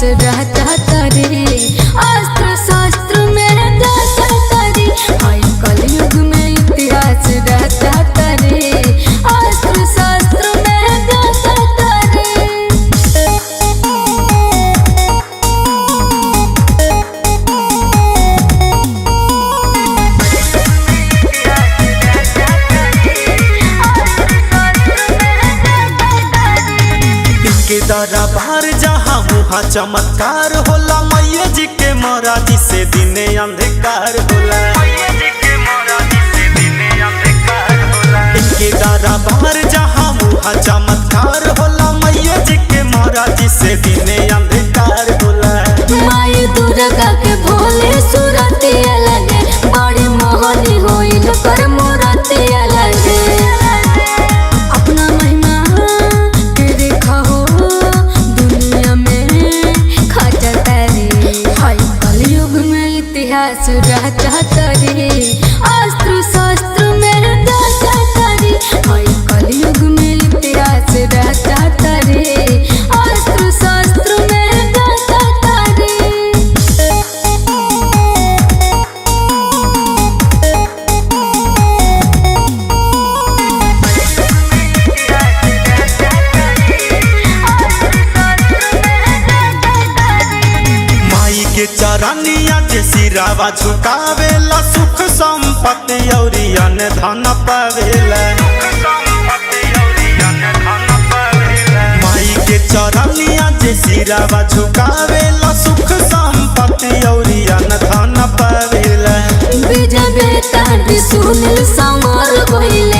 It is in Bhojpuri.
इतिहास रहता तरे अस्त्र शस्त्र में दाता तरे हाय कलयुग में इतिहास रहता तरे अस्त्र शस्त्र में दाता तरे। दरबार जहाँ वहाँ चमत्कार होला मैया जी के महाराज से दिने अंधकार होला। इनके दरबार जहाँ वहाँ चमत्कार होला मैया जी के महाराज से दिने अंधकार होला। माई दुर्गा के भोले सूरत लगे बड़ी मोहनी होइल कर मूरत लगे अपना महिमा के देखा हो दुनिया में खचा तरे हाय कलयुग में इतिहास रहता तरे अस्त्र शस्त्र में दाता तरे हाय कलयुग में इतिहास रहता तरे अस्त्र शस्त्र में दाता तरे। चरनिया जे सिरावा झुकावेला सुख संपत्ति औरी अन्न धन पावेला। माई के चरनिया जे सिरावा झुकावेला सुख संपत्ति औरी अन्न धन पावेला। विजय बेटा सुनील समर भइले